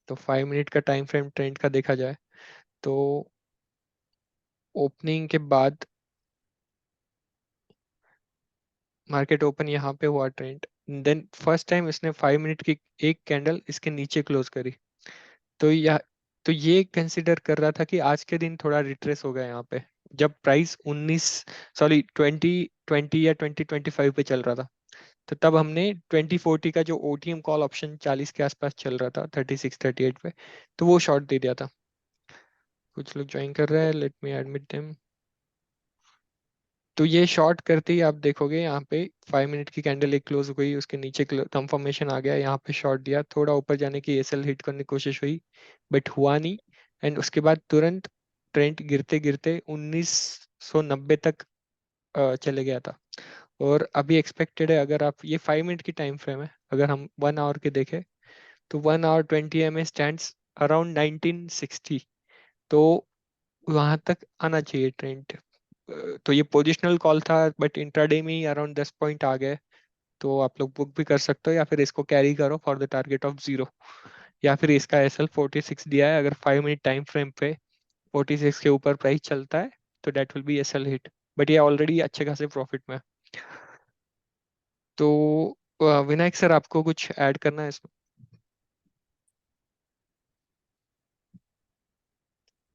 तो 5 मिनट का time frame trend का देखा जाए तो ओपनिंग के बाद मार्केट ओपन यहाँ पे हुआ ट्रेंड, देन फर्स्ट टाइम इसने 5 मिनट की एक कैंडल इसके नीचे क्लोज करी। तो यह तो ये कंसिडर कर रहा था कि आज के दिन थोड़ा रिट्रेस होगा यहाँ पे, जब प्राइस 2020 या 2025 पे चल रहा था। तो तब हमने 2040 का जो ओटीएम कॉल ऑप्शन 40 के आसपास चल रहा था, 36-38 पे, तो वो शॉर्ट दे दिया था। कुछ लोग ज्वाइन कर रहे हैं, लेट मी एडमिट देम। तो ये शॉर्ट करते ही आप देखोगे यहाँ पे 5 मिनट की कैंडल एक क्लोज हो गई, उसके नीचे कंफर्मेशन आ गया, यहाँ पे शॉर्ट दिया, थोड़ा ऊपर जाने की एसएल हिट करने की कोशिश हुई बट हुआ नहीं। एंड उसके बाद तुरंत ट्रेंड गिरते गिरते 1990 तक चले गया था। और अभी एक्सपेक्टेड है, अगर आप ये 5 मिनट की टाइम फ्रेम है, अगर हम 1 आवर के देखें तो 1 hour 20 M A stands around 1960। तो वहां तक आना चाहिए ट्रेंड। तो ये पोजिशनल कॉल था बट इंट्राडे में ही अराउंड 10 पॉइंट आ गए। तो आप लोग बुक भी कर सकते हो या फिर इसको कैरी करो फॉर द टारगेट ऑफ 0। या फिर इसका एसएल 46 दिया है, अगर 5 मिनट टाइम फ्रेम पे 46 के ऊपर प्राइस चलता है तो that will be SL hit. But ये ऑलरेडी अच्छे खासे प्रॉफिट में है। तो विनायक सर, आपको कुछ ऐड करना है इसमें?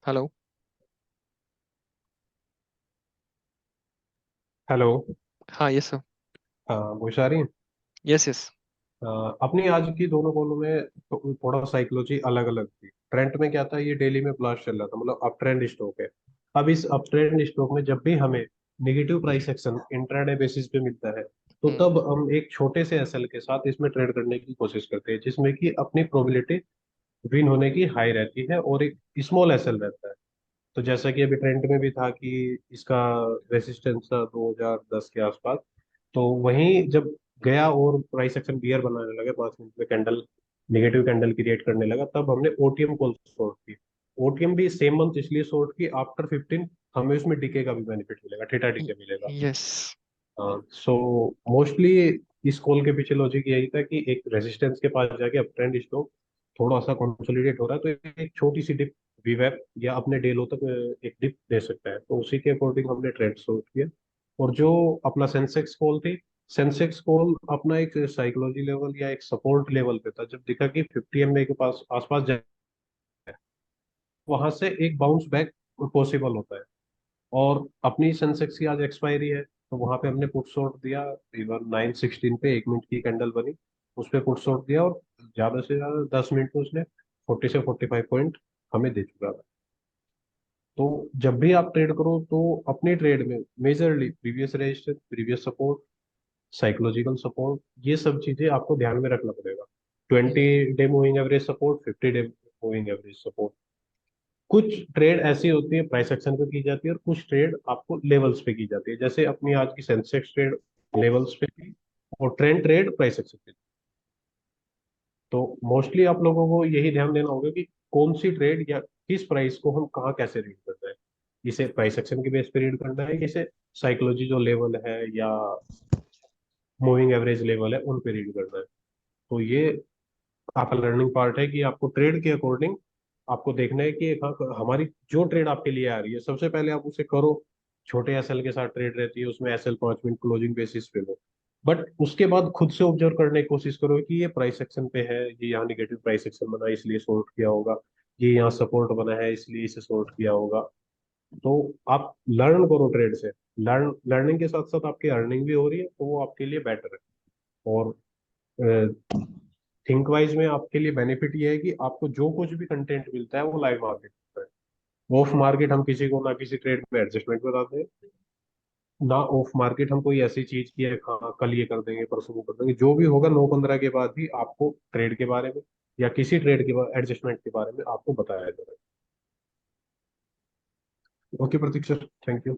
हेलो। हेलो। हाँ, यस सर। हाँ, मुशारी। Yes yes. अपनी आज की दोनों कॉलों में थोड़ा साइकोलॉजी अलग अलग थी। ट्रेंड में क्या था, ये डेली में फ्लैश चल रहा था, मतलब अप ट्रेंड स्टॉक है। अब इस अप ट्रेंड स्टॉक में जब भी हमें negative price action intraday basis पे मिलता है, तो हम्म। तब हम एक छोटे से एसएल के साथ इसमें ट्रेड करने की कोशिश करते हैं, जिसमें कि अपनी प्रोबेबिलिटी विन होने की हाई रहती है और एक स्मॉल एसएल रहता है। तो जैसा कि अभी ट्रेंड में भी था कि इसका रेसिस्टेंस था 2010 के आसपास। तो वहीं जब गया और प्राइस एक्शन बियर बनाने लगा, 5 मिनट में कैंडल नेगेटिव कैंडल क्रिएट करने लगा, तब हमने ओटीएम कॉल शॉर्ट की। ओटीएम भी सेम मंथ इसलिए शॉर्ट की, आफ्टर 15 हमें उसमें डीके का भी बेनिफिट मिलेगा, थीटा डीके मिलेगा। यस। सो मोस्टली इस कॉल के पीछे लॉजिक यही था कि एक रेजिस्टेंस के पास जाके अप ट्रेंड स्टॉक थोड़ा सा कंसोलिडेट हो रहा है, तो एक छोटी सी डिप वीवेप या अपने डे लो तक एक डिप दे सकता है, तो उसी के अकॉर्डिंग हमने ट्रेंड सोच किया। और जो अपना सेंसेक्स कॉल थी, सेंसेक्स कॉल अपना एक साइकोलॉजी लेवल या एक सपोर्ट लेवल पे था, जब दिखा कि 50 एमए के पास आसपास जाए, वहां से एक बाउंस बैक पॉसिबल होता है। और अपनी सेंसेक्स की आज एक्सपायरी है, तो वहां पे हमने पुट शॉर्ट दिया। इवन 916 पे 1 मिनट की कैंडल बनी, उस पे पुट शॉर्ट दिया, और ज्यादा से ज्यादा 10 मिनट में उसने 40 से 45 पॉइंट हमें दे चुका था। तो जब भी आप ट्रेड करो तो अपने ट्रेड में majorly previous resistance, previous support, psychological support, ये सब चीजें आपको ध्यान में रखना पड़ेगा। 20 day moving average support, 50 day moving average support. कुछ ट्रेड ऐसी होती है प्राइस एक्शन पे की जाती है, और कुछ ट्रेड आपको लेवल्स पे की जाती है, जैसे अपनी आज की सेंसेक्स ट्रेड लेवल्स पे थी, और ट्रेंड ट्रेड प्राइस एक्शन पे थी। तो मोस्टली आप लोगों को यही ध्यान देना होगा कि कौन सी ट्रेड या किस प्राइस को हम कहाँ कैसे रीड करना है। इसे प्राइस एक्शन के बेस पे रीड करना है, इसे साइकोलॉजी जो लेवल है या मूविंग एवरेज लेवल है उन पे रीड करना है। तो ये आपका लर्निंग पार्ट है कि आपको ट्रेड के अकॉर्डिंग आपको देखना है कि हमारी जो ट्रेड आपके लिए आ रही है, सबसे पहले आप उसे करो। छोटे एसएल के साथ ट्रेड रहती है, उसमें एसएल 5 मिनट क्लोजिंग बेसिस पे लो। बट उसके बाद खुद से ऑब्जर्व करने की कोशिश करो कि ये प्राइस एक्शन पे है, ये यहाँ निगेटिव प्राइस एक्शन बना है इसलिए शॉर्ट किया होगा, ये यहाँ सपोर्ट बना है इसलिए इसे शॉर्ट किया होगा। तो आप लर्न करो ट्रेड से। लर्निंग के साथ साथ आपकी अर्निंग भी हो रही है, तो वो आपके लिए बेटर है। और थिंक वाइज में आपके लिए बेनिफिट ये है कि आपको जो कुछ भी कंटेंट मिलता है वो लाइव मार्केट होता है। ऑफ मार्केट हम किसी को ना किसी ट्रेड में एडजस्टमेंट बताते हैं, ना ऑफ मार्केट हम कोई ऐसी चीज की है हाँ कल ये कर देंगे परसों को कर देंगे। जो भी होगा 9-15 के बाद ही आपको ट्रेड के बारे में या किसी ट्रेड के बाद एडजस्टमेंट के बारे में आपको बताया जाएगा। Okay Prateek sir, thank you.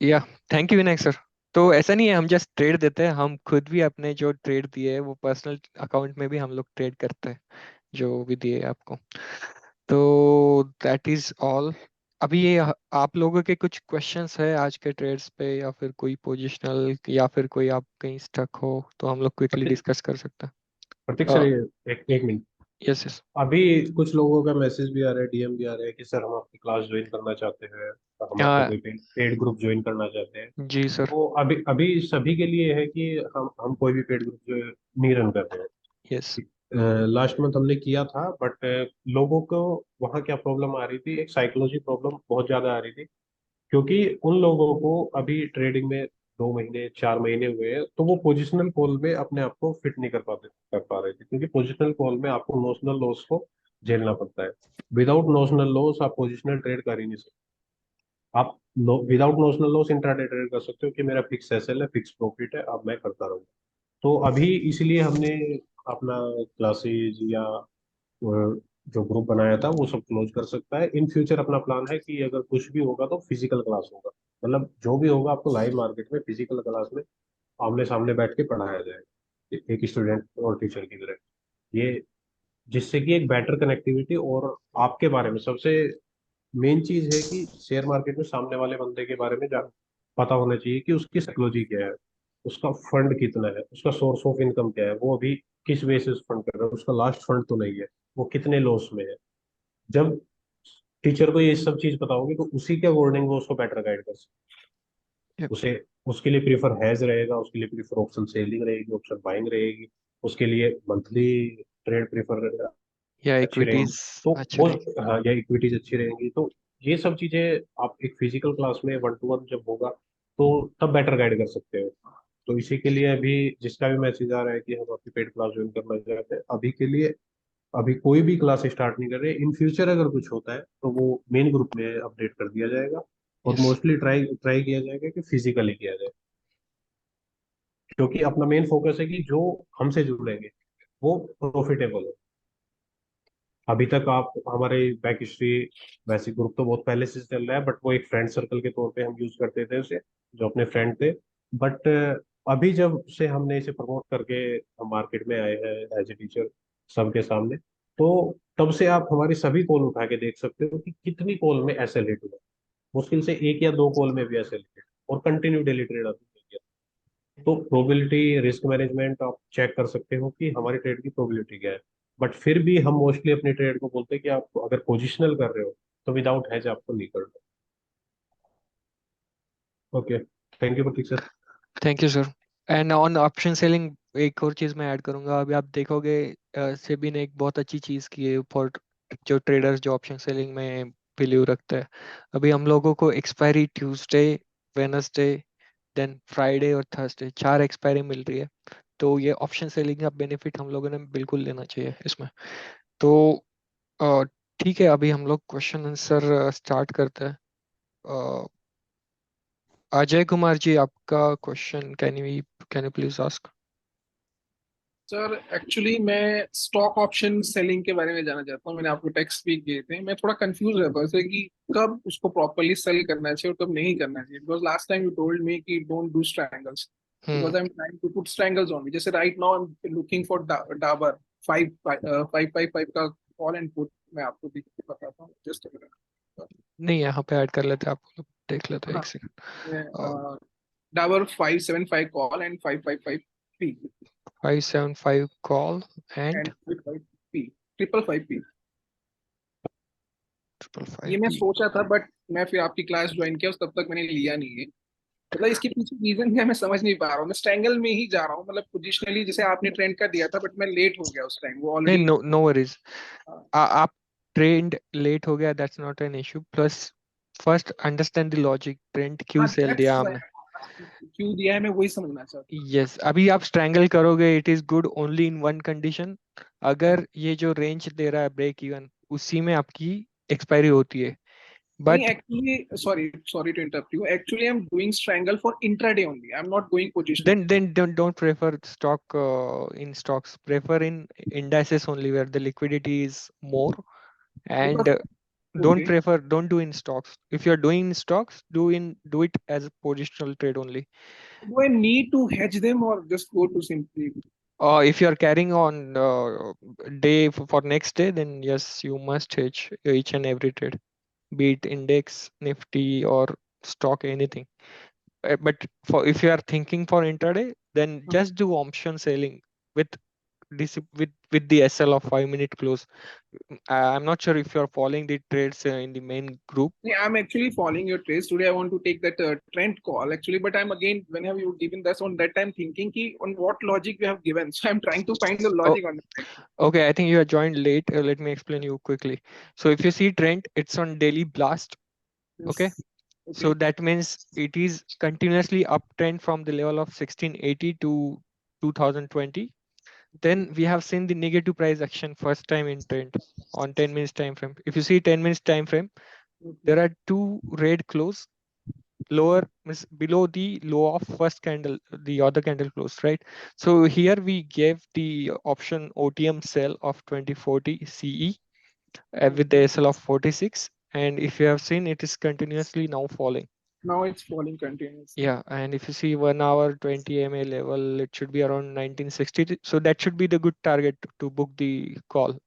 या, थैंक यू विनायक सर। तो ऐसा नहीं है हम जस्ट ट्रेड देते हैं, हम खुद भी अपने जो ट्रेड दिए हैं वो पर्सनल अकाउंट में भी हम लोग ट्रेड करते हैं, जो भी दिए आपको। तो दैट इज ऑल। अभी ये आप लोगों के कुछ क्वेश्चंस है आज के ट्रेड्स पे, या फिर कोई पोजिशनल, या फिर कोई आप कहीं स्टक हो तो हम लोग क्विकली प्रतीक डिस्कस कर सकते प्रतीक हैं। सर, ये एक मिनट। Yes yes. अभी कुछ लोगों का मैसेज भी आ रहा है, डीएम भी आ रहा है कि सर हम आपकी क्लास ज्वाइन करना चाहते हैं, हम आपका कोई पेड ग्रुप ज्वाइन करना चाहते हैं। जी सर। तो अभी अभी सभी के लिए है कि हम कोई भी पेड ग्रुप जो नहीं रन कर रहे यस। हैं। लास्ट मंथ हमने किया था, बट लोगों को वहाँ क्या प्रॉब्लम आ रही थी, एक साइकोलॉजी प्रॉब्लम बहुत ज्यादा आ रही थी। क्योंकि उन लोगों को अभी ट्रेडिंग में 2 महीने 4 महीने हुए हैं, तो वो पोजिशनल कॉल में अपने आप को फिट नहीं कर पा रहे थे, क्योंकि पोजिशनल कॉल में आपको नोशनल लॉस को झेलना पड़ता है। विदाउट नोशनल लॉस आप पोजिशनल ट्रेड कर ही नहीं सकते। आप without notional loss intraday trade कर सकते हो कि मेरा फिक्स एसएल है, फिक्स प्रॉफिट है, अब मैं करता रहूंगा। तो अभी इसलिए हमने अपना क्लासेज या जो ग्रुप बनाया था वो सब क्लोज कर सकता है। इन फ्यूचर अपना प्लान है कि अगर कुछ भी होगा तो फिजिकल क्लास होगा, मतलब जो भी होगा आपको लाइव मार्केट में फिजिकल क्लास में आमने सामने बैठ के पढ़ाया जाएगा, एक स्टूडेंट और टीचर की तरह। ये जिससे कि एक बेटर कनेक्टिविटी, और आपके बारे में सबसे मेन चीज है कि शेयर मार्केट में सामने वाले बंदे के बारे में जान पता होना चाहिए कि उसकी साइकोलॉजी क्या है, उसका फंड कितना है, उसका सोर्स ऑफ इनकम क्या है, वो अभी किस बेसिस फंड कर रहा है, उसका लास्ट फंड तो नहीं है, वो कितने लॉस में है। जब टीचर को ये सब चीज पता होगी तो उसी के अकॉर्डिंग वो उसको बेटर गाइड कर सकते। उसे उसके लिए प्रीफर हैज रहेगा, उसके लिए प्रीफर ऑप्शन सेलिंग रहेगी, ऑप्शन बाइंग रहेगी, उसके लिए मंथली ट्रेड प्रीफर या अच्छी रहेगी। इक्विटीज तो अच्छे वो, रहे। हाँ, या इक्विटीज अच्छी रहेंगी। तो ये सब चीजें आप एक फिजिकल क्लास में 1 to 1 जब होगा तो तब बेटर गाइड कर सकते हो। तो इसी के लिए अभी जिसका भी मैसेज आ रहा है कि हम आपकी पेड क्लास ज्वाइन करना चाहते हैं, अभी के लिए अभी कोई भी क्लास स्टार्ट नहीं कर रहे। इन फ्यूचर अगर कुछ होता है तो वो मेन ग्रुप में अपडेट कर दिया जाएगा, और यस। मोस्टली ट्राई ट्राई किया जाएगा कि फिजिकली किया जाए, क्योंकि अपना मेन फोकस है कि जो हमसे जुड़ेंगे वो प्रॉफिटेबल हो। अभी तक आप हमारे बैक हिस्ट्री, वैसे ग्रुप तो बहुत पहले से चल रहा है, बट वो एक फ्रेंड सर्कल के तौर पे हम यूज करते थे उसे, जो अपने फ्रेंड थे। बट अभी जब से हमने इसे प्रमोट करके हम मार्केट में आए हैं एज ए टीचर सबके सामने, तो तब से आप हमारी सभी कॉल उठा के देख सकते हो कि कितनी कॉल में ऐसे लेट हुआ। मुश्किल से 1 या 2 कॉल में भी ऐसे लेट, और कंटिन्यू डेली ट्रेड आती है। तो प्रोबेबिलिटी रिस्क मैनेजमेंट आप चेक कर सकते हो कि हमारी ट्रेड की प्रोबेबिलिटी क्या है। बट फिर भी हम मोस्टली अपनी ट्रेड को बोलते हैं कि आप अगर पोजिशनल कर रहे हो तो विदाउट हैज आपको नहीं करना। Okay, thank you Prateek sir. Thank you sir. And on option selling एक और चीज़ मैं ऐड करूंगा। अभी आप देखोगे सेबी ने एक बहुत अच्छी चीज़ की है फॉर जो ट्रेडर्स जो ऑप्शन सेलिंग में बिलीव रखते हैं। अभी हम लोगों को expiry Tuesday, Wednesday, then Friday और थर्सडे 4 एक्सपायरी मिल रही है। तो ये ऑप्शन सेलिंग का बेनिफिट हम लोगों ने बिल्कुल लेना चाहिए इसमें। तो अ, ठीक है, अभी हम लोग क्वेश्चन आंसर स्टार्ट करते हैं। अ, अजय कुमार जी, आपका question can you please ask. Sir actually मैं स्टॉक ऑप्शन सेलिंग के बारे में जानना चाहता हूँ। मैंने आपको टेक्स्ट भी किए थे। मैं थोड़ा कंफ्यूज रहता हूँ जैसे कि कब उसको प्रॉपरली सेल करना चाहिए और कब नहीं करना चाहिए। Because last time you told me कि don't do strangles, hmm. Because I am trying to put strangles on me. जैसे right now I am looking for Dabur 555 का कॉल एंड पुट। मैं आपको भी बताता हूँ, जस्ट नहीं, यहाँ पे ऐड कर लेते हैं, आप लोग देख लेते हैं, हाँ। एक second. Dabur 575 call and 555 P 575 call and and 555 P 555 ये मैं पी। सोचा था, बट मैं फिर आपकी क्लास ज्वाइन किया, उस तब तक मैंने लिया नहीं है। मतलब इसके पीछे रीजन क्या, मैं समझ नहीं पा रहा हूँ। मैं स्ट्रैंगल में ही जा रहा हूँ, मतलब पोजिशनली जैसे आपने ट्रेंड का दिया था, बट मैं लेट हो गया उस टाइम, वो नहीं, ऑलरेडी। No no worries. आप ट्रेंड लेट हो गया, that's not an issue. Plus first understand the logic, trend क्यों हाँ, सेल दिया हमने। क्यों दिया है मैं वही समझना चाहता यस, अभी आप स्ट्रैंगल करोगे, it is good only in one condition. हूँ। अगर ये जो रेंज दे रहा है ब्रेक इवन, उसी में आपकी एक्सपायरी होती है। नहीं, but actually sorry sorry to interrupt you. Actually I am doing strangle for intraday only, I am not going positional. then don't prefer stock in stocks. Prefer in indices only where the liquidity is more. And because don't okay, prefer, don't do in stocks. If you're doing in stocks, do it as a positional trade only. Do I need to hedge them or just go to simply? If you're carrying on day for next day, then yes, you must hedge each and every trade. be it index, Nifty, or stock, anything. But for if you are thinking for intraday, then just do option selling with with the SL of 5 minute close. I'm not sure if you're following the trades in the main group. Yeah, I'm actually following your trades. Today I want to take that trend call actually, but I'm again, whenever you given this on that time thinking ki on what logic you have given. So I'm trying to find the Oh, logic on it. okay. I think you have joined late. Let me explain you quickly. So if you see trend, it's on daily blast. Okay. Yes. So Okay. that means it is continuously uptrend from the level of 1680 to 2020. Then we have seen the negative price action first time in trend on 10 minutes time frame. If you see 10 minutes time frame, there are two red close lower means below the low of first candle, the other candle closed, right? So here we gave the option OTM sell of 2040 CE with the SL of 46, and if you have seen, it is continuously now falling. Now it's falling continuously. Yeah, and if you see 1 hour 20 MA level, it should be around 1960. So that should be the good target to book the call.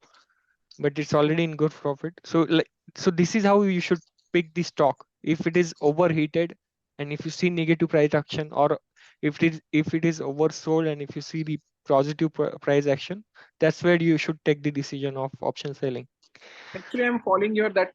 But it's already in good profit. So this is how you should pick the stock. If it is overheated, and if you see negative price action, or if it is oversold, and if you see the positive price action, that's where you should take the decision of option selling. Actually, I'm following your that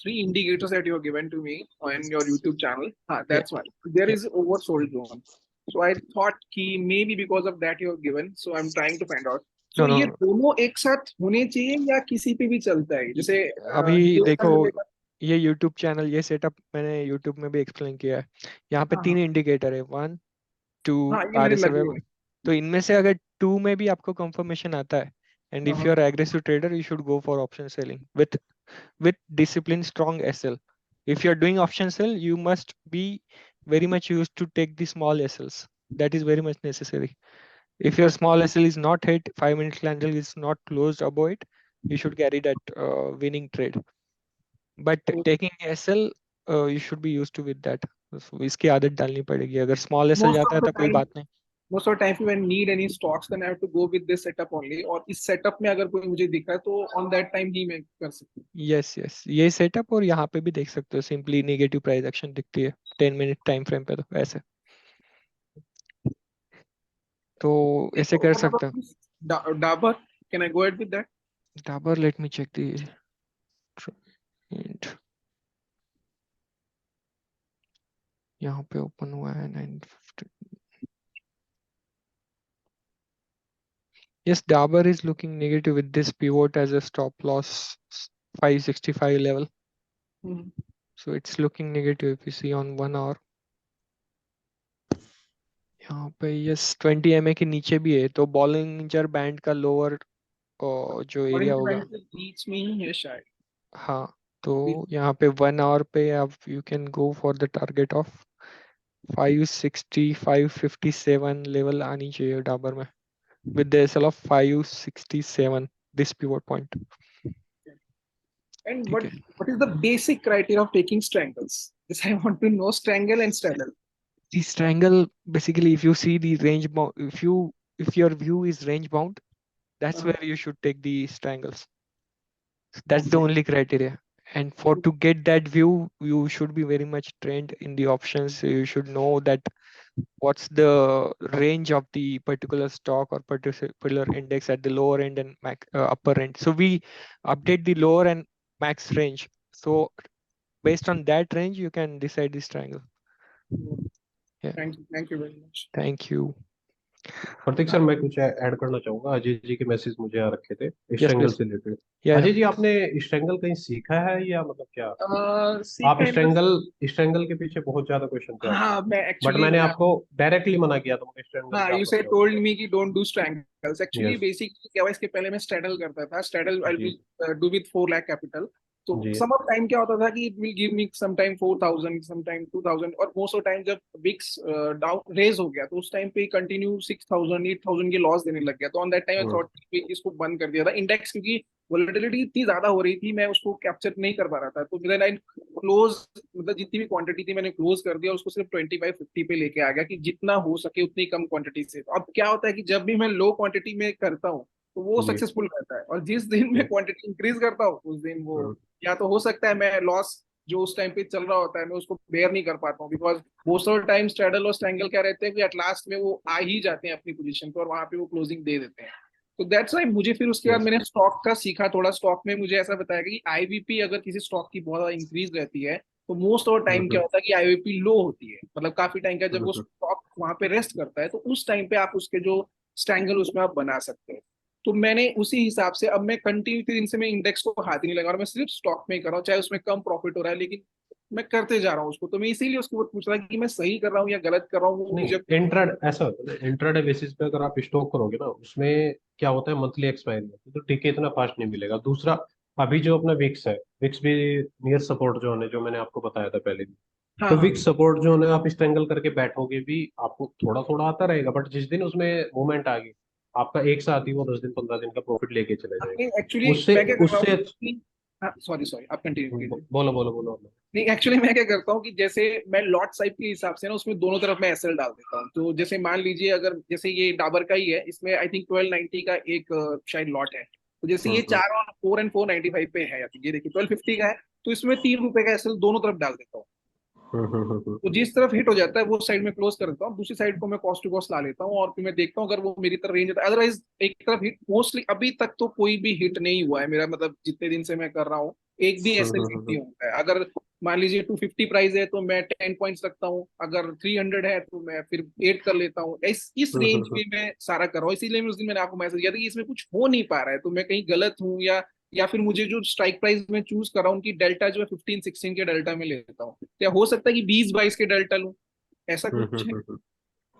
three indicators that you have given to me on your YouTube channel. Yeah, That's why there yeah. is oversold zone. So I thought कि maybe because of that you have given. So I'm trying to find out. No, So no, ये no. दोनों एक साथ होने चाहिए या किसी पे भी चलता है जैसे अभी देखो, DSL लेगा। ये YouTube चैनल, ये सेटअप मैंने YouTube में भी एक्सप्लेन किया है। यहाँ पे हाँ तीन हाँ इंडिकेटर है, 1 2 हाँ ये मेरे RSI लगे वेब। हुए हैं। तो इनमें से अगर 2 में भी आपको कंफर्मेशन आता है, एंड हाँ इफ यू हाँ are aggressive trader, you should go for option selling with discipline strong SL. If you're doing option sell, you must be very much used to take the small SLs. That is very much necessary. If your okay small SL is not hit, 5 minute candle is not closed above it, you should carry that winning trade. But so taking SL, you should be used to with that. So इसकी आदत डालनी पड़ेगी। अगर small SL most जाता of है the तो कोई time बात नहीं। most of the time when need any stocks then I have to go with this setup only और इस setup में अगर कोई मुझे दिखा है तो on that time ही मैं कर सकता हूँ। यस यस, ये सेटअप, और यहाँ पे भी देख सकते हो, सिंपली नेगेटिव प्राइस एक्शन दिखती है 10 मिनट टाइम फ्रेम पे, तो ऐसे तो ऐसे कर What सकते about हो। this Dabur? Can I go ahead with that? Dabur, let me check the trend. यहाँ पे ओपन हुआ है 950। Yes, Dabur is looking negative with this pivot as a stop loss 565 level. Hmm. So it's looking negative if you see on 1 hour. यहाँ पे yes 20 MA के नीचे भी है, तो बॉलिंजर बैंड का लोअर जो एरिया Orange होगा। band के बीच में ही है शायद। हाँ, तो यहाँ पे 1 hour पे आप you can go for the target of 560 557 level आनी चाहिए डाबर में with the SL of 567, this pivot point. And ठीक है। what is the basic criteria of taking strangles? This I want to know strangle and straddle. This triangle, basically, if you see the range bound, if your view is range bound, that's Uh, where you should take these triangles. That's the okay. only criteria. And for to get that view, you should be very much trained in the options. You should know that what's the range of the particular stock or particular index at the lower end and upper end. So we update the lower and max range. So based on that range, you can decide this triangle. Yeah, Thank you very much. thank you. Prateek sir, मैं कुछ add करना चाहूंगा। अजय जी के message मुझे आ रखे थे इस Yes, triangle please. से related. Yeah, yeah. Ajay ji, आपने इस ट्रायंगल कहीं सीखा है या मतलब क्या? आप सीखा है बस। इस ट्रायंगल के पीछे बहुत ज्यादा क्वेश्चन थे आपके, हाँ मैं बट एक्चुअली मैंने आपको डायरेक्टली मना किया था, मुझे इस ट्रायंगल हाँ क्या यू पता से क्या टोल्ड होता मी कि डोंट डू स्ट्रैंगल्स एक्चुअली है। बेसिकली क्या हुआ इसके पहले मैं स्ट्रैडल करता था स्ट्रैडल आई जी will do with 4 lakh capital तो जी सम ऑफ टाइम क्या होता था कि it will give me some time 4000 some time 2000 और मोस्ट ऑफ टाइम जब विक्स डाउन रेज हो गया तो उस टाइम पे कंटिन्यू 6000 8000 के लॉस देने लग गया तो on that time I hmm, thought इसको बंद कर दिया था इंडेक्स क्योंकि वोलेटिलिटी इतनी ज्यादा हो रही थी मैं उसको कैप्चर नहीं कर पा रहा था तो देन आई क्लोज मतलब जितनी भी क्वांटिटी थी मैंने क्लोज कर दिया उसको सिर्फ 25-50 पे लेके आ गया कि जितना हो सके उतनी कम क्वांटिटी से अब क्या होता है कि जब भी मैं लो क्वांटिटी में करता हूँ तो वो जी। सक्सेसफुल रहता है। और जिस दिन मैं जी। क्वांटिटी इंक्रीज करता हूँ उस दिन वो, हम्म। या तो हो सकता है मैं लॉस जो उस टाइम पे चल रहा होता है मैं उसको बेयर नहीं कर पाता हूँ, because most of the time straddle और स्ट्रैंगल क्या रहते हैं कि एट लास्ट में वो आ ही जाते हैं अपनी पोजीशन पे और वहां पे वो क्लोजिंग दे देते हैं। तो दैट्स वाई मुझे फिर उसके बाद यस। मैंने स्टॉक का सीखा थोड़ा। स्टॉक में मुझे ऐसा बताया कि आईवीपी अगर किसी स्टॉक की बहुत ज्यादा इंक्रीज रहती है तो मोस्ट ऑफ टाइम क्या हम्म। होता है कि आईवीपी लो होती है, मतलब काफी टाइम का जब वो हम्म। स्टॉक वहां पे रेस्ट करता है तो उस टाइम पे आप उसके जो स्ट्रैंगल उसमें आप बना सकते हो। तो मैंने उसी हिसाब से अब मैं कंटिन्यू 3 दिन से मैं इंडेक्स को हाथ ही नहीं लगा और मैं सिर्फ स्टॉक में ही कर रहा हूँ, चाहे उसमें कम प्रॉफिट हो रहा है लेकिन मैं करते जा रहा हूँ उसको। तो मैं इसीलिए उसके ऊपर पूछ रहा कि मैं सही कर रहा हूँ या गलत कर रहा हूँ, वो नहीं, मुझे। इंट्रा ऐसा होता है, इंट्राडे बेसिस पे अगर आप स्टॉक करोगे ना, उसमें क्या होता है, मंथली एक्सपायरी होती है, तो टीके इतना फास्ट नहीं मिलेगा। दूसरा, अभी जो अपना विक्स है, विक्स भी नियर सपोर्ट जोन है, जो मैंने आपको बताया था पहले भी। हाँ तो हाँ। विक्स सपोर्ट जोन है, आप स्ट्रैंगल करके बैठोगे भी, आपको थोड़ा थोड़ा आता रहेगा, बट जिस दिन उसमें मूवमेंट आ गई, आपका एक साथ ही वो 10 दिन 15 दिन का प्रॉफिट लेके चले जाएगा। एक्चुअली उससे मैं क्या कर रहा उससे हूँ कि, हाँ सॉरी सॉरी आप कंटिन्यू कीजिए। बोलो बोलो बोलो। नहीं एक्चुअली मैं क्या करता हूँ कि जैसे मैं लॉट साइज के हिसाब से ना उसमें दोनों तरफ मैं एसएल डाल देता हूँ। तो जैसे मान लीजिए अगर जैसे ये डाबर का ही है, इसमें आई थिंक 1290 का एक शायद लॉट है। तो जैसे ये हम्म। 4 और 4 पे है, या तो ये देखिए 1250 का है, तो इसमें 3 रुपए का एसएल दोनों तरफ डाल देता हूँ। तो जिस तरफ हिट हो जाता है वो साइड में क्लोज कर देता हूँ, दूसरी साइड को मैं कॉस्ट टू कॉस्ट ला लेता हूँ और फिर मैं देखता हूँ अगर वो मेरी तरफ रेंज है। अदरवाइज एक तरफ हिट मोस्टली अभी तक तो कोई भी हिट नहीं हुआ है मेरा, मतलब जितने दिन से मैं कर रहा हूँ एक भी एसएल हिट नहीं होता है। अगर मान लीजिए 250 प्राइस है तो मैं 10 पॉइंट्स रखता हूँ, अगर 300 है तो मैं फिर 8 कर लेता हूँ। इस रेंज में मैं सारा कर रहा हूँ। इसीलिए मैं उस दिन मैंने आपको मैसेज किया था कि इसमें कुछ हो नहीं पा रहा है तो मैं कहीं गलत हूँ, या फिर मुझे जो स्ट्राइक प्राइस में चूज कर रहा हूँ उनकी डेल्टा जो है 15-16 के डेल्टा में लेता हूँ, या हो सकता है कि 20-22 के डेल्टा लूँ, ऐसा कुछ है।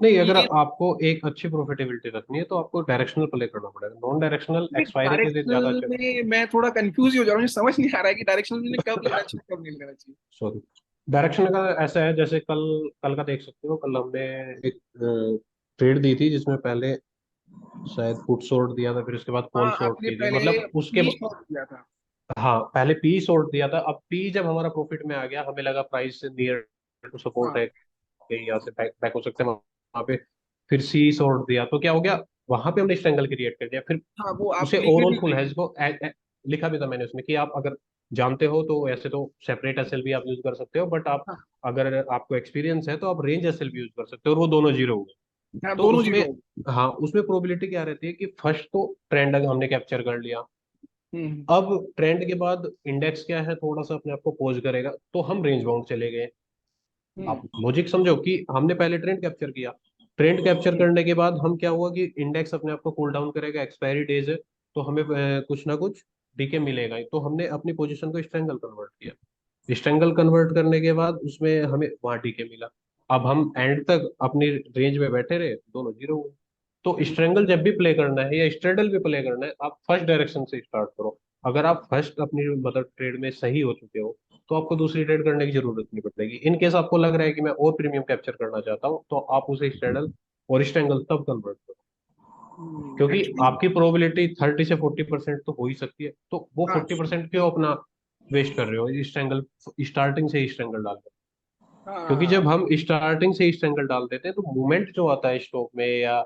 नहीं, तो अगर ये आपको एक अच्छी प्रॉफिटिबिलिटी रखनी है तो आपको डायरेक्शनल प्ले करना पड़ेगा। नॉन डायरेक्शनल एक्सपायरी के दिन ज्यादा डायरेक्शनल अच्छा। में मैं थोड़ा कंफ्यूज ही हो जा रहा हूँ, मुझे समझ नहीं आ रहा है कि डायरेक्शनल में कब लेना चाहिए कब नहीं लेना चाहिए। सॉरी, डायरेक्शन का ऐसा है, जैसे कल कल का देख सकते हो, कल हमने एक ट्रेड दी थी जिसमें पहले शायद पुट शॉर्ट दिया था, फिर उसके बाद कॉल हाँ शॉर्ट आपने की थी, पहले मतलब उसके पी शॉट किया था। हाँ, पहले पी शॉर्ट दिया था। अब पी जब हमारा प्रॉफिट में आ गया, हमें लगा प्राइस नियर टू सपोर्ट हाँ है, कहीं यहाँ से बैक बैक हो सकते हैं वहां पे, फिर सी शॉर्ट दिया, तो क्या हो गया, वहां पे हमने स्ट्रैंगल क्रिएट कर दिया। फिर हाँ वो आप उसे लिखे ओवरऑल भी फुल थे। हैज को लिखा भी था मैंने उसमें कि आप अगर जानते हो तो ऐसे तो सेपरेट एसएल भी आप यूज कर सकते हो, बट आप हाँ अगर आपको एक्सपीरियंस है तो आप रेंज एसएल भी यूज कर सकते हो, और वो दोनों जीरो हो गए। हाँ तो दोनों उसमें, जीरो। हाँ, उसमें प्रोबेबिलिटी क्या रहती है कि फर्स्ट तो ट्रेंड अगर हमने कैप्चर कर लिया, हम्म अब ट्रेंड के बाद इंडेक्स क्या है, थोड़ा सा अपने आप को पोज करेगा तो हम रेंज बाउंड चले गए। आप हम्म लॉजिक समझो कि हमने पहले ट्रेंड कैप्चर किया, ट्रेंड कैप्चर हम्म करने के बाद हम क्या हुआ कि इंडेक्स अपने आप को कूल डाउन करेगा, एक्सपायरी डेज है, तो हमें कुछ ना कुछ डीके मिलेगा ही, तो हमने अपनी पोजीशन को स्ट्रेंगल कन्वर्ट किया। स्ट्रेंगल कन्वर्ट करने के बाद उसमें हमें वहां डीके मिला। अब हम एंड तक अपनी रेंज में बैठे रहे, दोनों जीरो हुए। तो हम्म स्ट्रेंगल जब भी प्ले करना है या स्ट्रेडल भी प्ले करना है, आप फर्स्ट डायरेक्शन से स्टार्ट करो। अगर आप फर्स्ट अपनी मतलब ट्रेड में सही हो चुके हो, तो आपको दूसरी ट्रेड करने की जरूरत नहीं पड़ेगी। इन केस आपको लग रहा है कि मैं और प्रीमियम कैप्चर करना चाहता हूँ, तो आप उसे स्ट्रेडल और स्ट्रेंगल तब कन्वर्ट करो, क्योंकि एक्चुअली आपकी प्रोबेबिलिटी 30 से 40% तो हो ही सकती है, तो वो हाँ 40% क्यों अपना वेस्ट कर रहे हो स्ट्रेंगल, स्टार्टिंग से ही स्ट्रेंगल डाल रहे हाँ हो। क्योंकि हाँ जब हम स्टार्टिंग से ही स्ट्रेंगल डाल देते हैं, तो मूवमेंट जो आता है स्टॉक में या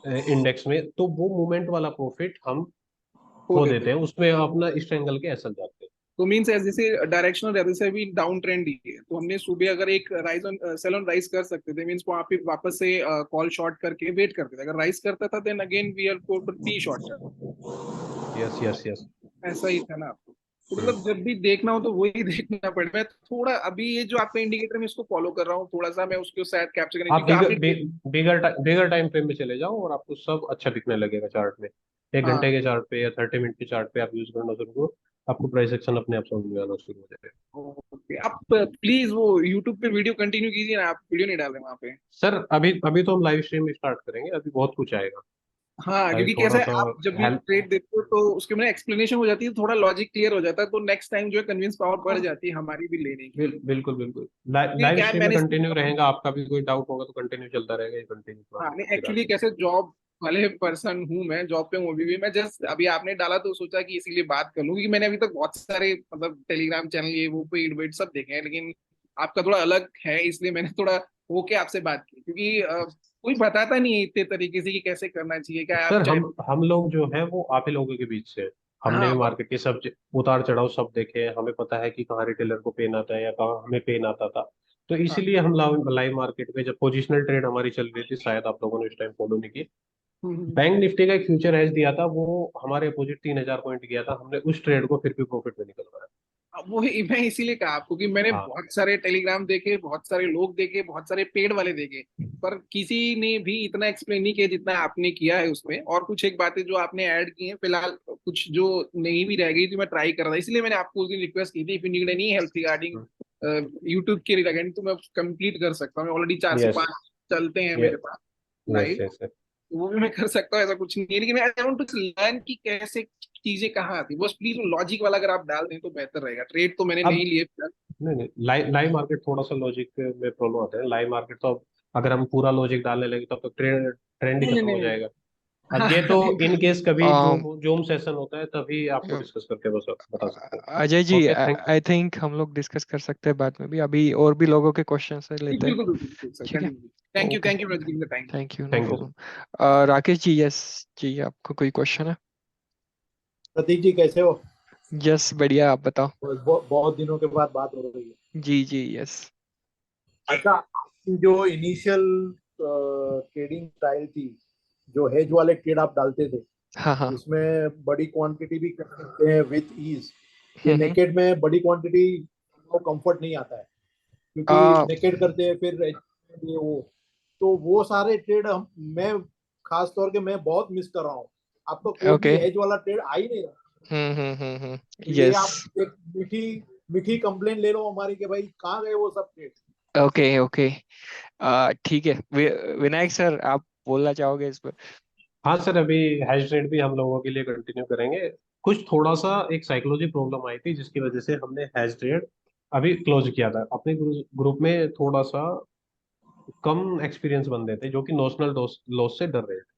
इंडेक्स में, तो वो मूवमेंट वाला प्रॉफिट हम खो खो देते देते हैं। हैं, उसमें अपना स्ट्रेंगल के असल जाते हैं। तो मीन्स जैसे डायरेक्शनल रहते से अभी डाउन ट्रेंड ही है, तो हमने सुबह अगर एक rise on sale on rise कर सकते थे, मीन्स वहां पे वापस से कॉल शॉर्ट करके वेट करते थे। अगर राइज करता था then again we are for P short. Yes yes yes. ऐसा ही था ना आपको। तो मतलब जब भी देखना हो तो वही देखना पड़े। मैं थोड़ा अभी ये जो आपका इंडिकेटर मैं इसको फॉलो कर रहा हूँ थोड़ा सा, मैं उसको शायद कैप्चर करने, आप क्योंकि आपने बिगर टाइम फ्रेम में चले जाओ और आपको सब अच्छा दिखने लगेगा चार्ट में। एक घंटे हाँ के चार्ट पे या 30 मिनट के चार्ट पे आप यूज करना शुरू करो, आपको प्राइस एक्शन अपने आप समझ में आना शुरू हो जाएगा। ओके। आप प्लीज वो यूट्यूब पे वीडियो कंटिन्यू कीजिए ना, आप वीडियो नहीं डाल रहे वहाँ पे। सर, अभी अभी तो हम लाइव स्ट्रीम स्टार्ट करेंगे, अभी बहुत कुछ आएगा। हाँ अभी क्योंकि कैसा थोड़ा है सा आप जब भी हेल्प। ट्रेड देते हो तो उसके में एक्सप्लेनेशन हो जाती है, थोड़ा लॉजिक क्लियर हो जाता है, तो नेक्स्ट टाइम जो है कन्विंस पावर बढ़ जाती है हमारी भी लेने की। बिल्कुल बिल्कुल, ये लाइव क्या है स्ट्रीम में मैंने कंटिन्यू रहेगा, आपका भी कोई डाउट होगा तो कंटिन्यू चलता रहेगा, ये कंटिन्यू हाँ नहीं पूरा एक्चुअली आगे। कैसे जॉब वाले पर्सन हूँ मैं, जॉब पे हूँ अभी भी। मैं जस्ट अभी आपने डाला तो सोचा कि इसीलिए बात कर लूँ, क्योंकि मैंने अभी तक बहुत सारे मतलब टेलीग्राम चैनल ये वो पेड वेड सब देखे हैं, लेकिन आपका थोड़ा अलग है, इसलिए मैंने थोड़ा होके आपसे बात की। क्योंकि कोई बताता नहीं है इतने तरीके से कि कैसे करना चाहिए, क्या आप सर चाहे। हम लोग जो है वो आप ही लोगों के बीच से हैं। हमने हाँ भी और मार्केट के सब उतार चढ़ाव सब देखे हैं, हमें पता है कि कहाँ रिटेलर को पेन आता है या कहाँ हमें पेन आता था। तो हाँ। इसीलिए हम लाइव मार्केट में जब पोजिशनल ट्रेड हमारी चल रही थी, शायद आप लोगों ने इस टाइम फॉलो नहीं की, हम्म। बैंक निफ्टी का एक फ्यूचर एज दिया था, वो हमारे अपोजिट 3,000 पॉइंट गया था, हमने उस ट्रेड को फिर भी प्रॉफिट में निकलवाया। अब वो मैं इसीलिए कहा आपको कि मैंने हाँ। बहुत सारे टेलीग्राम देखे, बहुत सारे लोग देखे, बहुत सारे पेड वाले देखे, पर किसी ने भी इतना एक्सप्लेन नहीं किया जितना आपने किया है उसमें। और कुछ एक बातें जो आपने ऐड की हैं फिलहाल, कुछ जो नहीं भी रह गई थी मैं ट्राई कर रहा था, इसलिए मैंने आपको उस दिन रिक्वेस्ट की थी, if you need any help regarding YouTube के रिगार्डिंग तो मैं कंप्लीट कर सकता हूँ। ऑलरेडी चार से यस पांच चलते हैं मेरे यस पास यस लाइव, यस। तो वो भी मैं कर सकता हूँ, ऐसा कुछ नहीं है। लेकिन आई वांट टू लर्न कि कैसे चीजें कहाँ आती, बस प्लीज लॉजिक वाला अगर आप डाल दें तो बेहतर रहेगा। ट्रेड तो मैंने अब नहीं लिए फिलहाल। नहीं नहीं, लाइव मार्केट थोड़ा सा लॉजिक में प्रॉब्लम आता है। लाइव मार्केट तो अब अगर हम पूरा लॉजिक डालने लगे तब तो ट्रेंड ही नहीं नहीं खत्म हो नहीं। जाएगा। अब हाँ ये तो इन केस कभी Um, जूम जूम सेशन होता है तभी आपको डिस्कस करके बस बता सकते हैं। Ajay ji, okay thank. I think हम लोग डिस्कस कर सकते हैं बाद में भी, अभी और भी लोगों के क्वेश्चन से लेते हैं। बिल्कुल बिल्कुल बिल्कुल सर, ठीक है। Continue. Okay. Thank you for giving the time. Thank you, no thank you. Problem. Rakesh ji, yes ji, आपको कोई क्वेश्चन है? प्रतीक जी कैसे हो? यस, बढ़िया, आप बताओ। बहुत दिनों के बाद बात हो रही है। जी जी, यस। अच्छा, आपकी जो इनिशियल ट्रेडिंग स्टाइल थी, जो हेज वाले ट्रेड आप डालते थे, हाँ हाँ। जिसमें बड़ी क्वांटिटी भी कर सकते हैं विथ ईज, ये हम्म। नेकेड में बड़ी क्वांटिटी को कंफर्ट नहीं आता है, क्योंकि आ नेकेड करते हैं फिर ये वो, तो वो सारे ट्रेड हम मैं खास तौर के मैं बहुत मिस कर रहा हूँ। आपका कोई भी ओके। हेज वाला ट्रेड आ ही नहीं रहा। तो ये यस। आप एक मीठी मीठी कंप्लेन ले लो हमारी कि भाई कहाँ गए वो सब ट्रेड। Okay okay. ठीक है, विनायक सर, आप बोलना चाहोगे इस पर? हाँ सर, अभी हैश ट्रेड भी हम लोगों के लिए कंटिन्यू करेंगे। कुछ थोड़ा सा एक साइकोलॉजी प्रॉब्लम आई थी जिसकी वजह से हमने हैश ट्रेड अभी क्लोज किया था। अपने ग्रुप में थोड़ा सा कम एक्सपीरियंस बंदे थे जो कि नोशनल लॉस से डर रहे थे,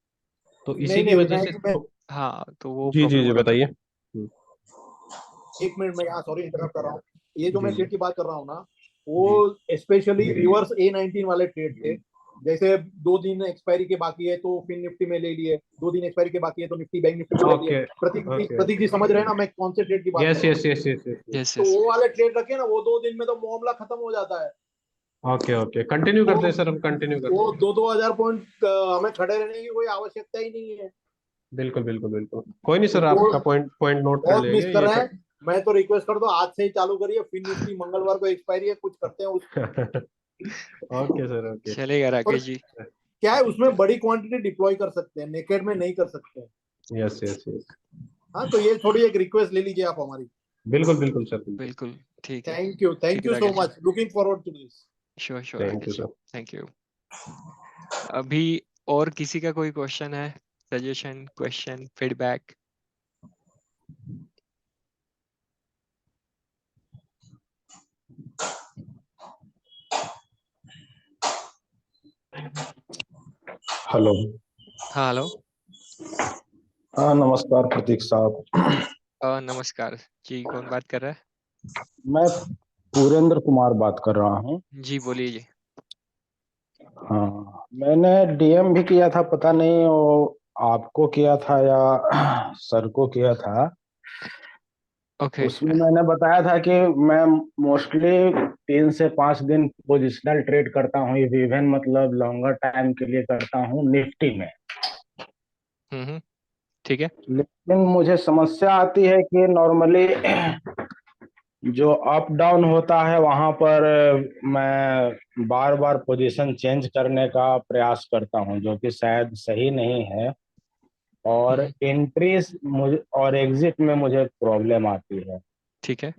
तो नहीं इसी की नहीं वजह विनायक से जी, मैं हाँ, तो वो जी जी प्रॉब्लम जी हो रहा था। बताइए। एक मिनट में यहाँ सॉरी इंटरप्ट कर रहा हूँ। ये जो जी मैं जी ट्रेड की बात कर रहा हूँ ना, वो जी। स्पेशली रिवर्स A19 वाले ट्रेड थे। जैसे 2 दिन एक्सपायरी के बाकी है तो फिर निफ्टी में ले लिए, 2 दिन एक्सपायरी के बाकी है तो निफ्टी बैंक निफ्टी में ले लिए। Okay okay. प्रतीक जी समझ रहे हैं ना मैं कौन से ट्रेड की बात कर यस रहा हूँ? Yes yes yes yes yes. Yes तो यस। वो वाले ट्रेड रखे ना, वो 2 दिन में तो मामला खत्म हो जाता है। ओके ओके, कंटिन्यू वो करते हैं सर, हम कंटिन्यू करते वो हैं। 2-2 हजार पॉइंट हमें खड़े रहने की कोई आवश्यकता ही नहीं है। बिल्कुल बिल्कुल बिल्कुल, कोई नहीं तो सर, वो आपका पॉइंट पॉइंट नोट कर बहुत मिस लेंगे कर ये रहे कर। हैं। मैं तो रिक्वेस्ट कर दो आज से ही चालू करिए, फिर निफ्टी मंगलवार को एक्सपायरी है, कुछ करते हैं उस। Okay sir okay. चलेगा और राकेश जी। क्या है, उसमें बड़ी क्वांटिटी डिप्लॉय कर सकते हैं, नेकेड में नहीं कर सकते हैं। Yes yes yes. हाँ, तो ये थोड़ी एक रिक्वेस्ट ले लीजिए आप हमारी। बिल्कुल बिल्कुल सर बिल्कुल। बिल्कुल। ठीक है। थैंक ठीक है you so Rakesh ji. Much, looking forward to this. Sure sure thank you Rakesh ji. Sir. Thank you. अभी और किसी का कोई क्वेश्चन है? Suggestion, question, feedback? हेलो। हाँ, हेलो। हाँ नमस्कार प्रतीक साहब। नमस्कार जी, कौन बात कर रहा मैं पुरेंद्र कुमार बात कर रहा हूँ। है जी? बोलिए जी। हाँ मैंने डीएम भी किया था, पता नहीं वो आपको किया था या सर को किया था। ओके। उसमें मैंने बताया था कि मैं मोस्टली 3 से 5 दिन पोजिशनल ट्रेड करता हूँ, इवन मतलब लॉन्गर टाइम के लिए करता हूँ निफ्टी में। ठीक है। लेकिन मुझे समस्या आती है कि नॉर्मली जो अप डाउन होता है वहां पर मैं बार बार पोजीशन चेंज करने का प्रयास करता हूं, जो कि शायद सही नहीं है। और हम्म। एंट्रीज मुझे और एग्जिट में मुझे प्रॉब्लम आती है। ठीक है।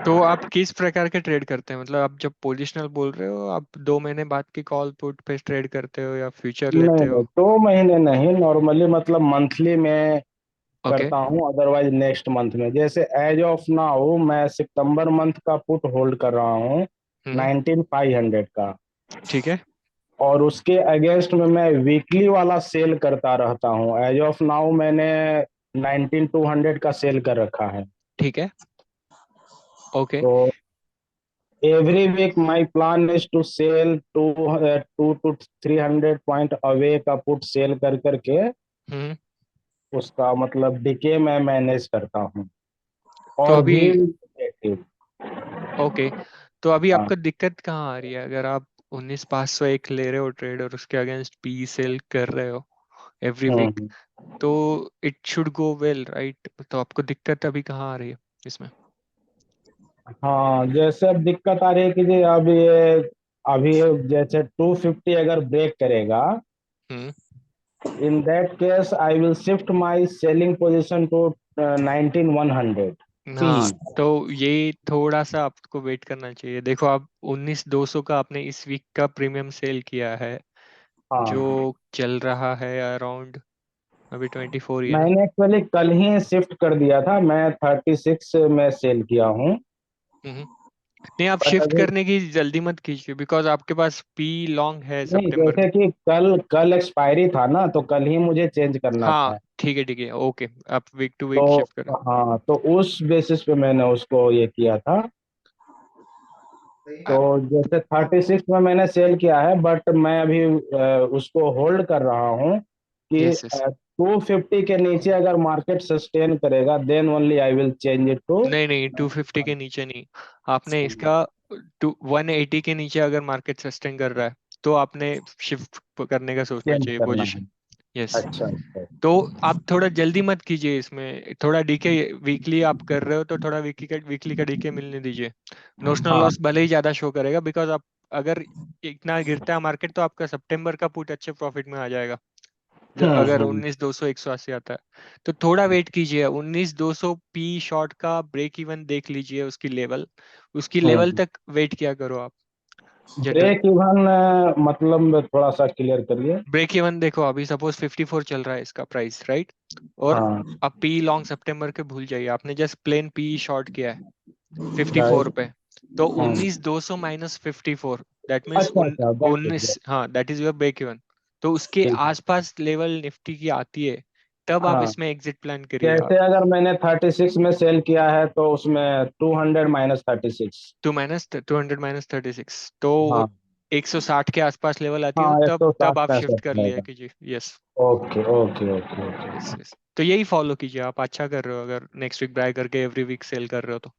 तो आप किस प्रकार के ट्रेड करते हैं? मतलब आप जब पोजिशनल बोल रहे हो, आप 2 महीने बाद की कॉल पुट पे ट्रेड करते हो या फ्यूचर नहीं लेते नहीं, हो? 2 महीने नहीं, नॉर्मली मतलब मंथली में ओके। करता हूं, अदरवाइज नेक्स्ट मंथ में। जैसे एज ऑफ नाउ मैं सितंबर मंथ का पुट होल्ड कर रहा हूँ, हम्म। 19500 का। ठीक है। और उसके अगेंस्ट में मैं वीकली वाला सेल करता रहता हूँ। एज ऑफ नाउ मैंने 19200 का सेल कर रखा है। ठीक है। ओके। तो every week my plan is to sell 2 to 300 point away का पुट सेल कर करके हम्म। उसका मतलब डीके मैं मैनेज करता हूँ तो और अभी भी एक्टिव। ओके, तो अभी हाँ। आपको दिक्कत कहाँ आ रही है? अगर आप 19,501 ले रहे हो ट्रेड और उसके अगेंस्ट पी सेल कर रहे हो एवरी वीक, हम्म। तो it should go well right? तो आपको दिक्कत अभी कहाँ आ रही है इसमें? हाँ, जैसे अब दिक्कत आ रही है कि जी अभी ये जैसे 250 अगर ब्रेक करेगा, hmm. In that case I will shift my selling position to 19,100 P. हाँ, तो ये थोड़ा सा आपको वेट करना चाहिए। देखो, आप 19,200 का आपने इस वीक का प्रीमियम सेल किया है, जो हाँ, चल रहा है अराउंड अभी 24 ही है ना? मैंने एक्चुअली कल ही शिफ्ट कर दिया था, मैं 36 में सेल किया हूँ। हम्म। नहीं, आप बट शिफ्ट अभी करने की जल्दी मत कीजिए, बिकॉज आपके पास पी लॉन्ग है नहीं, सितंबर जैसे में। कि कल कल एक्सपायरी था ना, तो कल ही मुझे चेंज करना हाँ, था। ठीक है, ओके, आप वीक टू तो वीक शिफ्ट करें। हाँ, तो उस बेसिस पे मैंने उसको ये किया था। तो जैसे 36 में मैंने सेल किया है, बट मैं अभी उसको होल्ड कर रहा हूँ कि यस यस। 250 के नीचे अगर मार्केट सस्टेन करेगा, then only I will change it to नहीं नहीं, 250 के नीचे नहीं। आपने इसका 180 के नीचे अगर मार्केट सस्टेन कर रहा है, तो आपने शिफ्ट करने का सोचना चेंज चाहिए करना पोजीशन। है। यस। अच्छा अच्छा। तो आप थोड़ा जल्दी मत कीजिए इसमें, थोड़ा डीके वीकली आप कर रहे हो तो थोड़ा वीकली का डीके मिलने दीजिए। नोशनल हाँ लॉस भले ही ज्यादा शो करेगा, बिकॉज आप अगर इतना गिरता है मार्केट तो आपका सितंबर का पुट अच्छे प्रॉफिट में आ जाएगा। अगर हम्म। 19,200 180 आता है तो थोड़ा वेट कीजिए। 19,200 पी शॉर्ट का ब्रेक इवन देख लीजिए, उसकी लेवल हम्म। तक वेट किया करो आप। जनरल ब्रेक इवन मतलब थोड़ा सा क्लियर करिए। ब्रेक इवन देखो, अभी सपोज 54 चल रहा है इसका प्राइस राइट, और हाँ। अब पी लॉन्ग सितंबर के भूल जाइए, आपने जस्ट प्लेन पी शॉर्ट किया है राइट। 54 पे। तो हम्म। 19,200 माइनस 54, दैट मीन्स अच्छा अच्छा, दैट इज 19, हाँ that is your break even. तो उसके ठीक है। आसपास लेवल निफ्टी की आती है, तब आप हाँ, इसमें एग्जिट प्लान करिए आप। जैसे अगर मैंने 36 में सेल किया है, तो उसमें 200 माइनस 36। 200 माइनस 36, तो हाँ 160 के आसपास लेवल आती है, हाँ, तब 160 तब आप शिफ्ट 65 कर लिया रहेगा। कीजिए। Yes okay okay okay okay. Yes yes. तो यही फॉलो कीजिए, आप अच्छा कर रहे हो अगर नेक्स्ट वीक बाय करके एवरी वीक सेल कर रहे हो तो।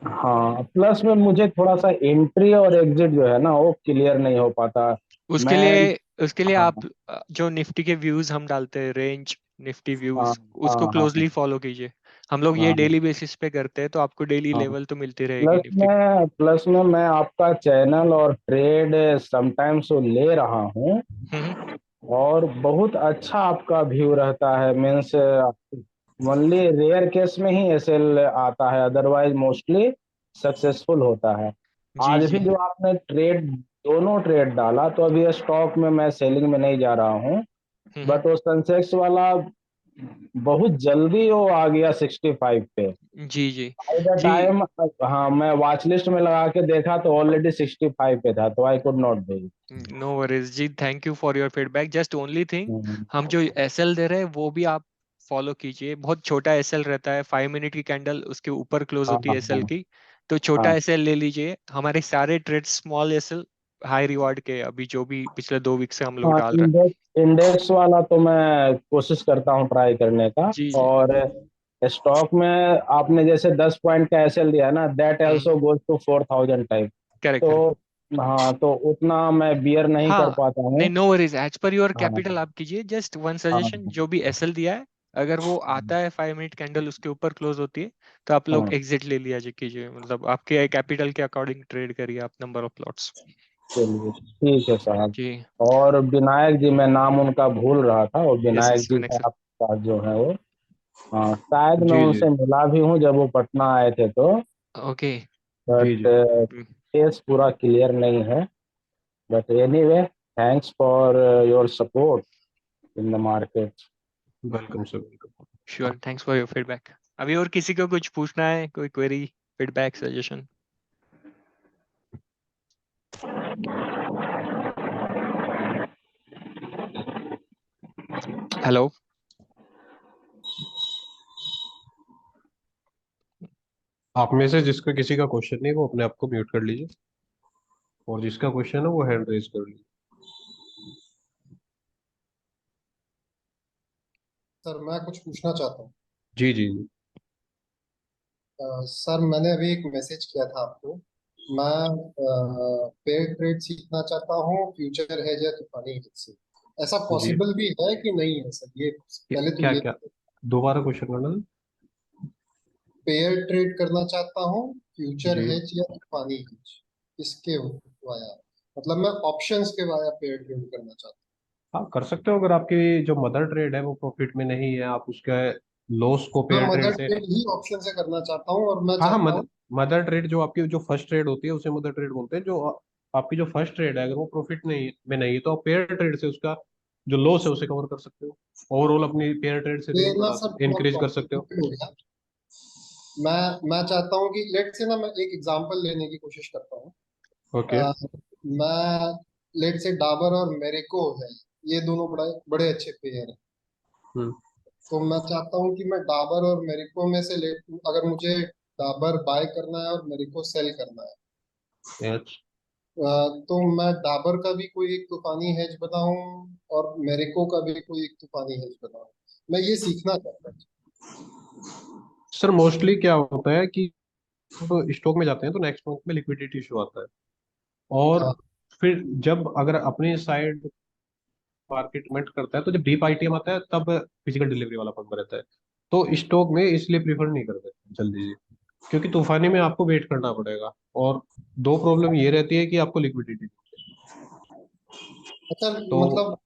हाँ, प्लस में मुझे थोड़ा सा एंट्री और एग्जिट जो है ना, वो क्लियर नहीं हो पाता। उसके मैं लिए उसके लिए हाँ आप जो निफ्टी के व्यूज हम डालते हैं, रेंज निफ्टी हाँ व्यूज, हाँ उसको हाँ क्लोजली फॉलो कीजिए। हम लोग ये हाँ डेली बेसिस पे करते हैं, तो आपको डेली हाँ। लेवल तो मिलती रहेगी निफ्टी। प्लस में मैं आपका चैनल और ट्रेड समटाइम्स ले रहा हूँ, हम्म। और बहुत अच्छा आपका व्यू रहता है। मीन्स ओनली रेयर केस में ही एसएल आता है, अदरवाइज मोस्टली सक्सेसफुल होता है। जी आज भी जी। जो आपने दोनों ट्रेड डाला, तो अभी स्टॉक में मैं सेलिंग में नहीं जा रहा हूँ। हम्म। बट वो सेंसेक्स वाला बहुत जल्दी वो आ गया 65 पे। जी जी बाय द जी। टाइम, हाँ, मैं वॉच लिस्ट में लगा के देखा तो ऑलरेडी 65 पे था, तो I could not do. No worries ji, thank you for your feedback. Just only thing, hmm. हम जो एसएल दे रहे हैं वो भी आप फॉलो कीजिए। बहुत छोटा एसएल रहता है, 5 मिनट की कैंडल उसके ऊपर क्लोज हाँ होती है एसएल हाँ की। तो छोटा हाँ एसएल ले लीजिए। हमारे सारे trade small SL high reward के, अभी जो भी पिछले 2 वीक से हम लोग हाँ। डाल रहे हैं। इंडेक्स वाला तो मैं कोशिश करता हूँ ट्राई करने का। जी जी। और स्टॉक में आपने जैसे 10 पॉइंट का एसएल दिया ना, that hmm. Also goes to 4,000 type. Correct तो करेक्ट। हाँ, तो उतना मैं बियर नहीं कर हाँ, पाता नहीं हूँ। No worries, as per your हाँ कैपिटल आप कीजिए। जस्ट वन हाँ सजेशन, जो भी एसएल दिया है, अगर वो आता है 5 मिनट कैंडल उसके ऊपर क्लोज होती है, तो आप लोग हाँ। एग्जिट ले लिया जी कीजिए। मतलब आपके कैपिटल के अकॉर्डिंग ट्रेड करिए आप, नंबर ऑफ प्लॉट्स। चलिए ठीक है साहब। जी। और विनायक जी, मैं नाम उनका भूल रहा था, और यस विनायक यस, जी विनायक का सर। आपका जो है वो, हाँ, शायद मैं जी जी उनसे मिला भी हूँ जब वो पटना आए थे तो। ओके। बट जी जी। केस पूरा क्लियर नहीं है। But anyway, thanks for your support in the market. Welcome sir, welcome. Sure, thanks for your feedback. अभी और किसी को कुछ पूछना है, कोई क्वेरी, फीडबैक, सजेशन? हेलो। आप में से जिसका किसी का क्वेश्चन नहीं वो अपने आप को म्यूट कर लीजिए, और जिसका क्वेश्चन है वो हैंड रेज कर लीजिए। सर मैं कुछ पूछना चाहता हूँ। जी जी जी। सर मैंने अभी एक मैसेज किया था आपको। मैं पेयर ट्रेड सीखना चाहता हूँ, फ्यूचर है या तूफानी हेज से। ऐसा जी पॉसिबल भी है कि नहीं है सर, ये क्या पहले तो क्या ये क्या? दोबारा क्वेश्चन करना था। पेयर ट्रेड करना चाहता हूँ, फ्यूचर जी हेज या तूफानी हेज, इसके वाया, मतलब मैं ऑप्शंस के वाया पेयर ट्रेड करना चाहता हाँ, कर सकते हो। अगर आपकी जो मदर ट्रेड है वो प्रॉफिट में नहीं है, आप उसके लॉस को हूँ। मैं पेयर ट्रेड मदर से। ट्रेड ही ऑप्शन से करना चाहता हूँ, और मैं हाँ हाँ, चाहता हूँ मदर ट्रेड जो आपकी जो फर्स्ट ट्रेड होती है उसे मदर ट्रेड बोलते हैं। जो आपकी जो फर्स्ट ट्रेड है अगर वो प्रॉफिट नहीं में नहीं है तो आप पेयर ट्रेड से उसका जो लॉस है उसे कवर कर सकते हो। ओवरऑल अपनी पेयर ट्रेड से ये रेंज ना बढ़ा सर सकते, थोड़ा इंक्रीज कर सकते हो। कॉम्प्लिकेटेड हो गया। मैं चाहता हूँ कि लेट से ना मैं एक एग्जांपल लेने की कोशिश करता हूँ। ओके। अ, मैं लेट से डाबर और मेरिको है, ये दोनों बड़े बड़े अच्छे प्लेयर हैं। हम्म। तो मैं चाहता हूँ कि मैं डाबर और मेरिको में से लेट, अगर मुझे डाबर बाय करना है और मेरिको सेल करना है, यस। तो मैं डाबर का भी कोई एक तूफानी हेज बनाऊं और मेरिको का भी कोई एक तूफानी हेज बनाऊं। मैं ये सीखना चाहता हूँ। सर मोस्टली क्या होता है कि तो स्टॉक में जाते हैं तो नेक्स्ट मंथ में लिक्विडिटी इशू आता है, और हाँ। फिर जब अगर अपनी साइड मार्केट मेंट करता है तो जब डीप आईटीएम आता है तब फिजिकल डिलीवरी वाला पंप रहता है। तो स्टॉक में इसलिए प्रीफर नहीं करते जल्दी जी, क्योंकि तूफानी में आपको वेट करना पड़ेगा, और दो प्रॉब्लम ये रहती है कि आपको लिक्विडिटी। अच्छा, तो मतलब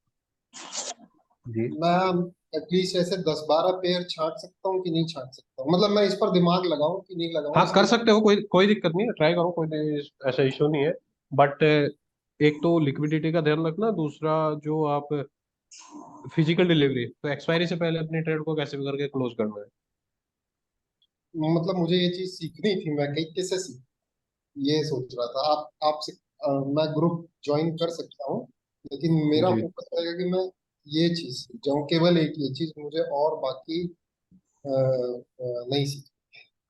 जी मैं एटलीस्ट ऐसे 10-12 पेयर छांट सकता हूँ कि नहीं छांट सकता हूँ, मतलब मैं इस पर दिमाग लगाऊं कि नहीं लगाऊं, हाँ, इसके कर बारे सकते हो, कोई कोई दिक्कत नहीं है, ट्राई करो, ऐसा इशू नहीं है। बट एक तो लिक्विडिटी का ध्यान रखना, दूसरा जो आप फिजिकल डिलीवरी तो एक्सपायरी से पहले अपनी ट्रेड को कैसे भी करके क्लोज करना है। में मतलब मुझे ये चीज सीखनी थी, मैं कहीं कैसे सीख, ये सोच रहा था। आप आपसे मैं ग्रुप ज्वाइन कर सकता हूँ, लेकिन मेरा जी। फोकस रहेगा कि मैं ये चीज सीख जाऊँ, केवल एक ये चीज मुझे, और बाकी नहीं सीख।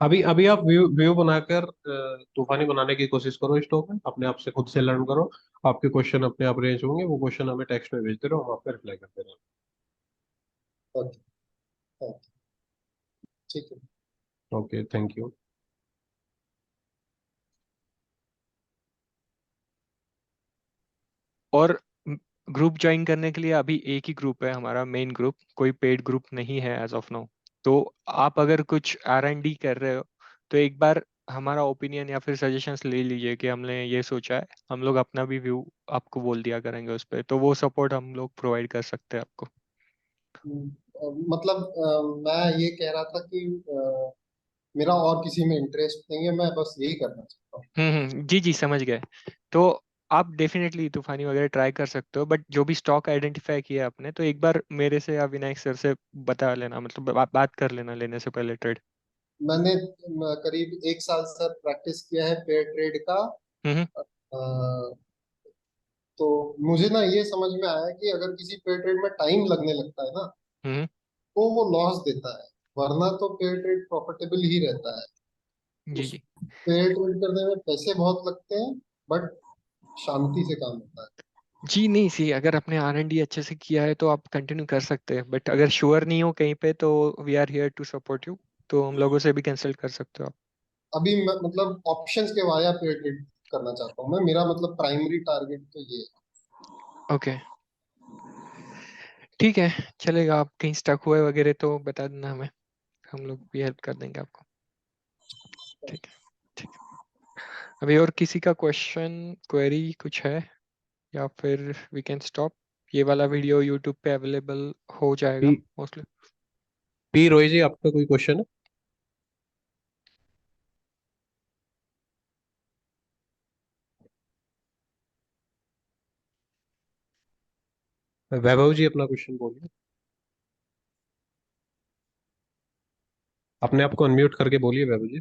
अभी अभी आप व्यू व्यू बनाकर तूफानी बनाने की कोशिश करो स्टॉक में, अपने आप से खुद से लर्न करो। आपके क्वेश्चन अपने आप रेंज होंगे, वो क्वेश्चन हमें टेक्स्ट में भेजते रहो, हम आपका रिप्लाई करते रहो। Okay, thank you. ठीक है। Okay, thank you. और ग्रुप ज्वाइन करने के लिए अभी एक ही ग्रुप है हमारा, मेन ग्रुप, कोई पेड ग्रुप नहीं है एज ऑफ नाउ। तो आप अगर कुछ R&D कर रहे हो तो एक बार हमारा ओपिनियन या फिर सजेशंस ले लीजिए कि हमने ये सोचा है, हम लोग अपना भी व्यू आपको बोल दिया करेंगे उस पर, तो वो सपोर्ट हम लोग प्रोवाइड कर सकते हैं आपको। मतलब मैं ये कह रहा था कि मेरा और किसी में इंटरेस्ट नहीं है, मैं बस यही करना चाहता हूँ। जी जी, समझ गए। तो आप डेफिनेटली तूफानी वगैरह ट्राई कर सकते हो, बट जो भी स्टॉक आइडेंटिफाई किया आपने तो एक बार मेरे से या विनायक सर से बता लेना, मतलब बात कर लेना लेने से पहले ट्रेड। मैंने करीब 1 साल सर प्रैक्टिस किया है पेयर ट्रेड का। हम्म अ, तो मुझे ना ये समझ में आया कि अगर किसी पेयर ट्रेड में टाइम लगने लगता है ना, हम्म। तो वो लॉस देता है, वरना तो पेयर ट्रेड प्रॉफिटेबल ही रहता है। जी उस जी। पेयर ट्रेड करने में पैसे बहुत लगते हैं, बट शांति से काम होता है। जी नहीं, सी अगर आपने R&D अच्छे से किया है तो आप कंटिन्यू कर सकते हैं, बट अगर श्योर नहीं हो कहीं पे तो we are here to support you, तो हम लोगों से भी कंसल्ट कर सकते हो आप। अभी मैं मतलब ऑप्शंस के वाया पेयर ट्रेड करना चाहता हूँ मैं, मेरा मतलब प्राइमरी टारगेट तो ये है। ओके, ठीक है, चलेगा। आप कहीं स्टक हुए वगैरह तो बता देना हमें, हम लोग भी हेल्प कर देंगे आपको। ठीक है, ठीक है। अभी और किसी का क्वेश्चन क्वेरी कुछ है, या फिर वी कैन स्टॉप। ये वाला वीडियो यूट्यूब पे अवेलेबल हो पी जाएगा मोस्टली। पी रॉय जी, आपका कोई क्वेश्चन है? वैभव जी अपना क्वेश्चन बोलिए, अपने आप को अनम्यूट करके बोलिए वैभव जी।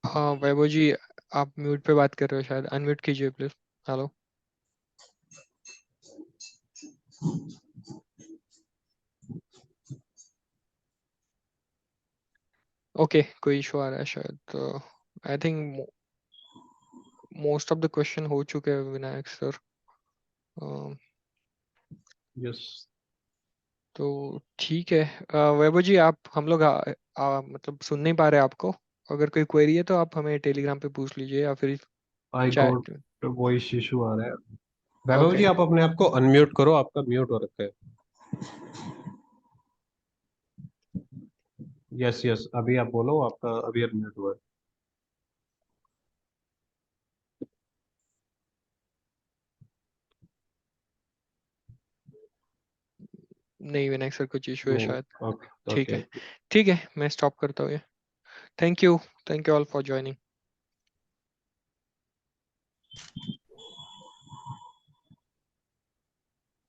हाँ वैभव जी, आप म्यूट पे बात कर रहे हो शायद, अनम्यूट कीजिए प्लीज। हेलो। ओके, कोई इशू आ रहा है शायद, तो I think most of the question हो चुके हैं विनायक सर। यस। तो ठीक है, वैभव जी आप, हम लोग मतलब सुन नहीं पा रहे आपको। अगर कोई क्वेरी है तो आप हमें टेलीग्राम पे पूछ लीजिए या फिर I got chat. Voice issue आ रहा है। वैभव जी ओके। आप अपने आप को अनम्यूट करो, आपका म्यूट हो रखा है। यस यस, अभी आप बोलो, आपका अभी अनम्यूट हुआ है। नहीं विनायक सर, कुछ इशू है नहीं। शायद। ओके ठीक ओके। है, ठीक है, मैं स्टॉप करता हूँ ये। Thank you, thank you all for joining.